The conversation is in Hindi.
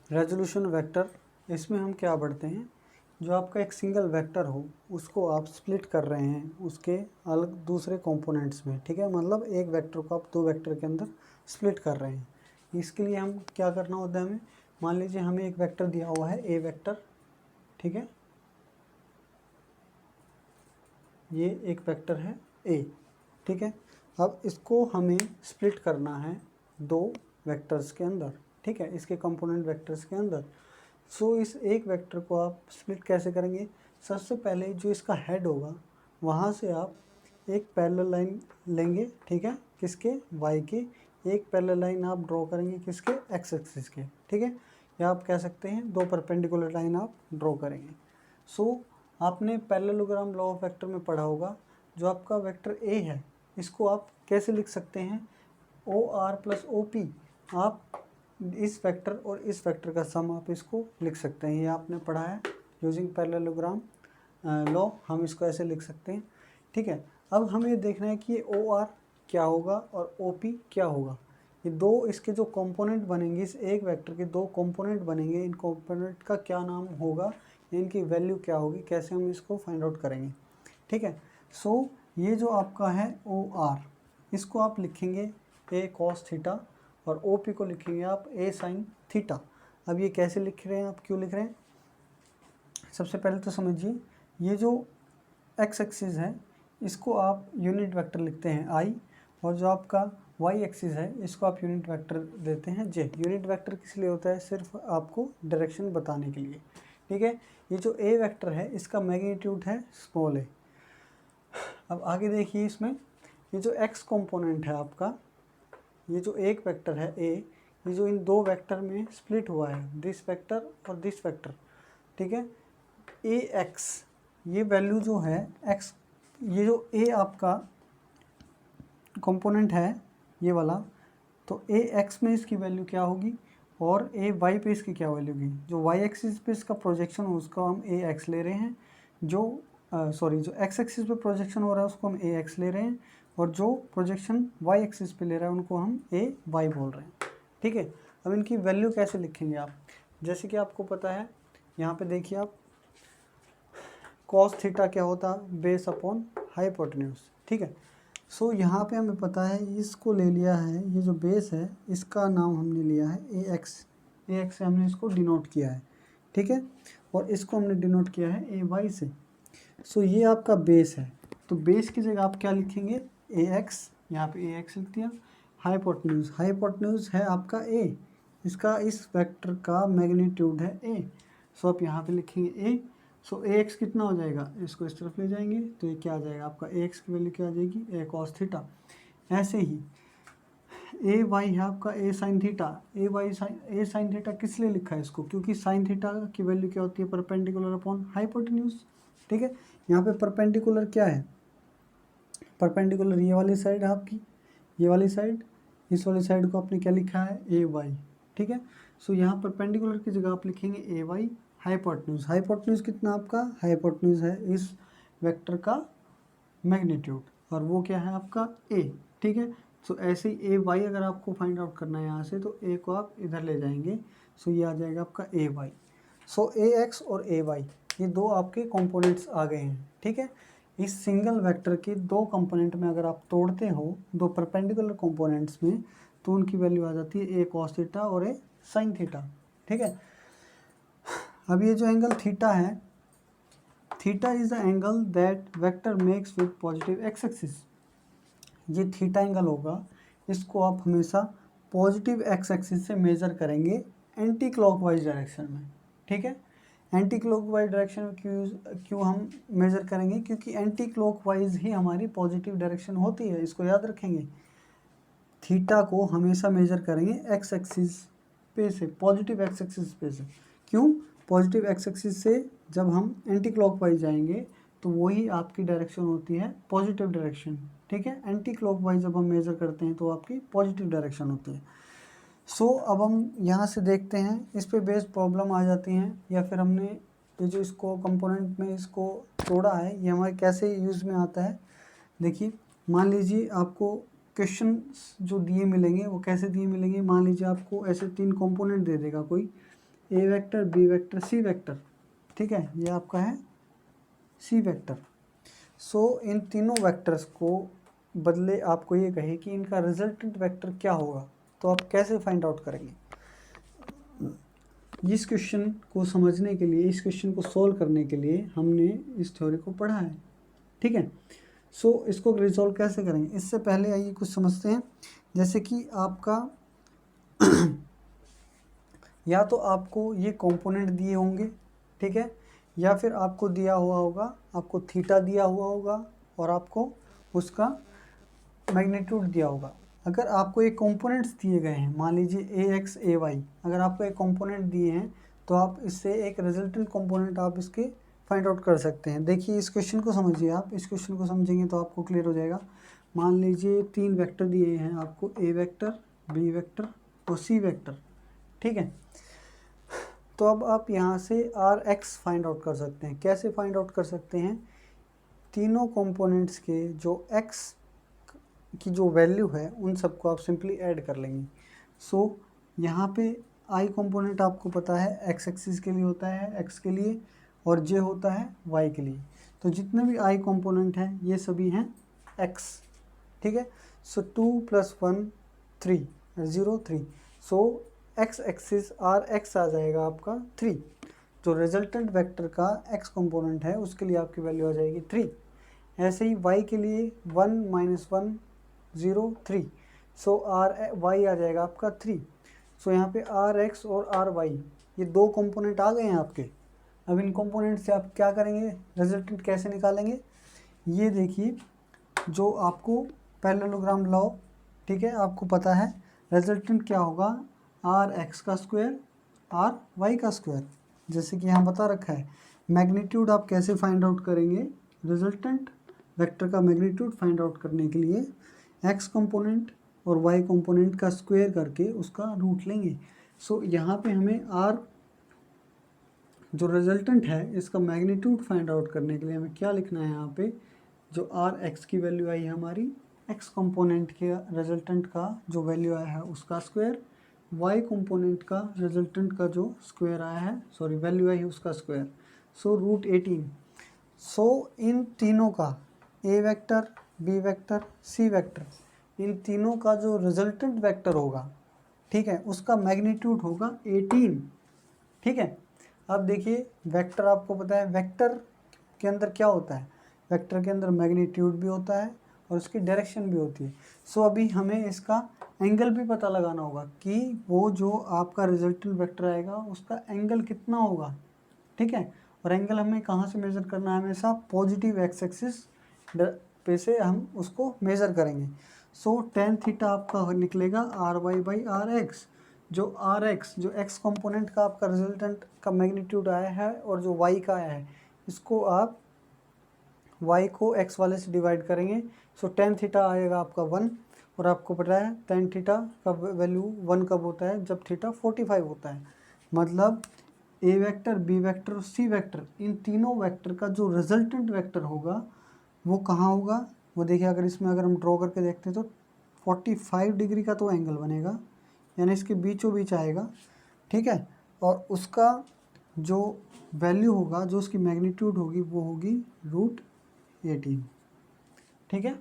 रेजोल्यूशन वेक्टर, इसमें हम क्या पढ़ते हैं, जो आपका एक सिंगल वेक्टर हो उसको आप स्प्लिट कर रहे हैं उसके अलग दूसरे कंपोनेंट्स में, ठीक है। मतलब एक वेक्टर को आप दो वेक्टर के अंदर स्प्लिट कर रहे हैं। इसके लिए हम क्या करना होता है, हमें मान लीजिए हमें एक वेक्टर दिया हुआ है ए वेक्टर, ठीक है, ये एक वेक्टर है ए, ठीक है। अब इसको हमें स्प्लिट करना है दो वेक्टर्स के अंदर, ठीक है, इसके कंपोनेंट वेक्टर्स के अंदर। सो इस एक वेक्टर को आप स्प्लिट कैसे करेंगे, सबसे पहले जो इसका हेड होगा वहाँ से आप एक पैरेलल लाइन लेंगे, ठीक है, किसके, वाई के, एक पैरेलल लाइन आप ड्रॉ करेंगे किसके, एक्स एक्सिस के, ठीक है, या आप कह सकते हैं दो परपेंडिकुलर लाइन आप ड्रॉ करेंगे। सो आपने पैरेललोग्राम लॉ ऑफ वेक्टर में पढ़ा होगा, जो आपका वेक्टर ए है इसको आप कैसे लिख सकते हैं, O R plus O P, आप इस वेक्टर और इस वेक्टर का सम आप इसको लिख सकते हैं, ये आपने पढ़ा है यूजिंग पैरेललोग्राम लॉ, हम इसको ऐसे लिख सकते हैं, ठीक है। अब हमें ये देखना है कि ये ओ आर क्या होगा और ओ पी क्या होगा, ये दो इसके जो कंपोनेंट बनेंगे, इस एक वेक्टर के दो कंपोनेंट बनेंगे, इन कंपोनेंट का क्या नाम होगा, इनकी वैल्यू क्या होगी, कैसे हम इसको फाइंड आउट करेंगे, ठीक है। सो ये जो आपका है ओ आर, इसको आप लिखेंगे ए कॉस थीटा और ओ पी को लिखेंगे आप ए साइन थीटा। अब ये कैसे लिख रहे हैं, आप क्यों लिख रहे हैं, सबसे पहले तो समझिए, ये जो एक्स एक्सिस है इसको आप यूनिट वेक्टर लिखते हैं आई, और जो आपका वाई एक्सिस है इसको आप यूनिट वेक्टर देते हैं जे। यूनिट वेक्टर किस लिए होता है, सिर्फ आपको डायरेक्शन बताने के लिए, ठीक है। ये जो ए वेक्टर है इसका मैग्नीट्यूड है स्मॉल ए। अब आगे देखिए, इसमें ये जो एक्स कंपोनेंट है आपका, ये जो एक वेक्टर है ए, ये जो इन दो वेक्टर में स्प्लिट हुआ है, दिस वेक्टर और दिस वेक्टर, ठीक है, ए एक्स, ये वैल्यू जो है एक्स, ये जो ए आपका कंपोनेंट है ये वाला, तो ए एक्स में इसकी वैल्यू क्या होगी और ए वाई पे इसकी क्या वैल्यू होगी, जो वाई एक्सिस पे इसका प्रोजेक्शन हो उसको हम ए एक्स ले रहे हैं, जो जो एक्स एक्सिस पे प्रोजेक्शन हो रहा है उसको हम ए एक्स ले रहे हैं, और जो प्रोजेक्शन वाई एक्सिस पे ले रहा है उनको हम ए वाई बोल रहे हैं, ठीक है। अब इनकी वैल्यू कैसे लिखेंगे आप, जैसे कि आपको पता है, यहाँ पे देखिए आप, कॉस थीटा क्या होता है, बेस अपॉन हाइपोटेन्यूज, ठीक है। सो यहाँ पे हमें पता है, इसको ले लिया है, ये जो बेस है इसका नाम हमने लिया है ए एक्स, ए एक्स से हमने इसको डिनोट किया है, ठीक है, और इसको हमने डिनोट किया है ए वाई से। सो ये आपका बेस है, तो बेस की जगह आप क्या लिखेंगे, ए एक्स, यहाँ पे ए एक्स लिख दिया, हाइपोटेन्यूज, हाइपोटेन्यूज है आपका ए, इसका इस वेक्टर का मैग्नीट्यूड है ए, सो आप यहाँ पे लिखेंगे ए। सो ए एक्स कितना हो जाएगा, इसको इस तरफ ले जाएंगे तो ये क्या आ जाएगा आपका, ए एक्स की वैल्यू क्या आ जाएगी, ए कॉस थीटा। ऐसे ही ए वाई है आपका ए साइन थीटा, ए साइन थीटा किस लिए लिखा है इसको, क्योंकि साइन थीटा की वैल्यू क्या होती है, परपेंडिकुलर अपॉन हाइपोटेन्यूज, ठीक है। यहाँ पे परपेंडिकुलर क्या है, परपेंडिकुलर ये वाली साइड है आपकी, ये वाली साइड, इस वाली साइड को आपने क्या लिखा है, ए वाई, ठीक है। सो यहाँ परपेंडिकुलर की जगह आप लिखेंगे ए वाई, हाइपोटेन्यूज, हाइपोटेन्यूज कितना आपका, हाइपोटेन्यूज है इस वेक्टर का मैग्नीट्यूड, और वो क्या है आपका ए, ठीक है। सो ऐसे ही ए वाई अगर आपको फाइंड आउट करना है यहाँ से, तो ए को आप इधर ले जाएंगे, सो ये आ जाएगा आपका ए वाई। सो ए एक्स और ए वाई ये दो आपके कंपोनेंट्स आ गए हैं, ठीक है। इस सिंगल वेक्टर के दो कंपोनेंट में अगर आप तोड़ते हो दो परपेंडिकुलर कंपोनेंट्स में, तो उनकी वैल्यू आ जाती है ए कॉस थीटा और ए साइन थीटा, ठीक है। अब ये जो एंगल थीटा है, theta is the angle that vector makes with positive x axis, ये थीटा एंगल होगा, इसको आप हमेशा पॉजिटिव एक्स एक्सिस से मेज़र करेंगे एंटी क्लॉकवाइज डायरेक्शन में, ठीक है। एंटी क्लॉकवाइज डायरेक्शन में क्यों हम मेज़र करेंगे, क्योंकि एंटी क्लॉकवाइज ही हमारी पॉजिटिव डायरेक्शन होती है, इसको याद रखेंगे। थीटा को हमेशा मेज़र करेंगे एक्स एक्सिस पे से, पॉजिटिव एक्स एक्सिस पे से, क्यों, पॉजिटिव एक्स एक्सिस से जब हम एंटी क्लॉकवाइज जाएंगे तो वही आपकी डायरेक्शन होती है पॉजिटिव डायरेक्शन, ठीक है। एंटी क्लॉकवाइज जब हम मेज़र करते हैं तो आपकी पॉजिटिव डायरेक्शन होती है। सो अब हम यहाँ से देखते हैं, इस पे बेस्ड प्रॉब्लम आ जाती हैं, या फिर हमने ये जो इसको कंपोनेंट में इसको तोड़ा है ये हमारे कैसे यूज़ में आता है। देखिए, मान लीजिए आपको क्वेश्चन जो दिए मिलेंगे वो कैसे दिए मिलेंगे, मान लीजिए आपको ऐसे तीन कंपोनेंट दे देगा कोई, ए vector, B vector, C vector, ठीक है, ये आपका है सी वेक्टर। सो इन तीनों वेक्टर्स को बदले आपको ये कहे कि इनका रिजल्टेंट वेक्टर क्या होगा, तो आप कैसे फाइंड आउट करेंगे? इस क्वेश्चन को समझने के लिए, इस क्वेश्चन को सोल्व करने के लिए हमने इस थ्योरी को पढ़ा है, ठीक है। सो इसको रिजॉल्व कैसे करेंगे, इससे पहले आइए कुछ समझते हैं। जैसे कि आपका या तो आपको ये कंपोनेंट दिए होंगे, ठीक है, या फिर आपको दिया हुआ होगा, आपको थीटा दिया हुआ होगा और आपको उसका मैग्नीट्यूड दिया होगा। अगर आपको एक कंपोनेंट्स दिए गए हैं, मान लीजिए ए एक्स ए वाई, अगर आपको एक कंपोनेंट दिए हैं तो आप इससे एक रिजल्टेंट कंपोनेंट आप इसके फाइंड आउट कर सकते हैं। देखिए इस क्वेश्चन को समझिए, आप इस क्वेश्चन को समझेंगे तो आपको क्लियर हो जाएगा। मान लीजिए 3 वेक्टर दिए हैं आपको, ए वेक्टर, बी वेक्टर और सी वेक्टर, ठीक है। तो अब आप यहाँ से आर एक्स फाइंड आउट कर सकते हैं। कैसे फाइंड आउट कर सकते हैं? तीनों कंपोनेंट्स के जो एक्स की जो वैल्यू है उन सबको आप सिंपली ऐड कर लेंगे। सो यहाँ पे आई कंपोनेंट आपको पता है एक्स एक्सिस के लिए होता है, एक्स के लिए, और जे होता है वाई के लिए। तो जितने भी आई कंपोनेंट हैं ये सभी हैं एक्स, ठीक है। सो 2 + 1 3 0 3। सो एक्स एक्सिस आर एक्स आ जाएगा आपका 3। जो रिजल्टेंट वेक्टर का एक्स कंपोनेंट है उसके लिए आपकी वैल्यू आ जाएगी 3। ऐसे ही y के लिए 1 - 1 0 3। सो आर वाई आ जाएगा आपका 3। सो यहाँ पे आर एक्स और आर वाई ये दो कंपोनेंट आ गए हैं आपके। अब इन कंपोनेंट से आप क्या करेंगे, रिजल्टेंट कैसे निकालेंगे? ये देखिए, जो आपको पैरेललोग्राम लॉ, ठीक है, आपको पता है रिजल्टेंट क्या होगा, आर एक्स का स्क्वायर आर वाई का स्क्वायर, जैसे कि यहाँ बता रखा है। मैग्नीट्यूड आप कैसे फाइंड आउट करेंगे? रिजल्टेंट वेक्टर का मैग्नीट्यूड फाइंड आउट करने के लिए एक्स कंपोनेंट और वाई कंपोनेंट का स्क्वायर करके उसका रूट लेंगे। सो यहाँ पे हमें आर जो रिजल्टेंट है इसका मैग्नीट्यूड फाइंड आउट करने के लिए हमें क्या लिखना है? यहाँ पे जो आर एक्स की वैल्यू आई हमारी, एक्स कंपोनेंट के रिजल्टेंट का जो वैल्यू आया है उसका स्क्वायर, वाई कंपोनेंट का रिजल्टेंट का जो स्क्वायर आया है, सॉरी वैल्यू आई है उसका स्क्वायर। सो √18। सो इन तीनों का ए vector, B vector, C vector, इन तीनों का जो रिजल्टेंट वेक्टर होगा, ठीक है, उसका मैग्नीट्यूड होगा 18, ठीक है। अब देखिए वेक्टर आपको पता है, वेक्टर के अंदर क्या होता है? वेक्टर के अंदर मैग्नीट्यूड भी होता है और उसकी डायरेक्शन भी होती है। सो अभी हमें इसका एंगल भी पता लगाना होगा कि वो जो आपका रिजल्टेंट वेक्टर आएगा उसका एंगल कितना होगा, ठीक है। और एंगल हमें कहाँ से मेज़र करना है? हमेशा पॉजिटिव एक्स एक्सिस पे से हम उसको मेज़र करेंगे। सो tan थीटा आपका निकलेगा RY/RX। जो RX जो x कंपोनेंट का आपका रिजल्टेंट का मैग्नीट्यूड आया है और जो y का आया है, इसको आप y को x वाले से डिवाइड करेंगे। सो tan थीटा आएगा आपका 1, और आपको पता है tan थीटा का वैल्यू 1 कब होता है? जब थीटा 45 होता है। मतलब ए वेक्टर, बी वेक्टर और सी वेक्टर, इन तीनों वेक्टर का जो रिजल्टेंट वेक्टर होगा वो कहाँ होगा? वो देखिए, अगर इसमें अगर हम ड्रॉ करके देखते हैं तो 45 डिग्री का तो एंगल बनेगा, यानी इसके बीचों बीच आएगा, ठीक है। और उसका जो वैल्यू होगा, जो उसकी मैग्नीट्यूड होगी, वो होगी √18, ठीक है।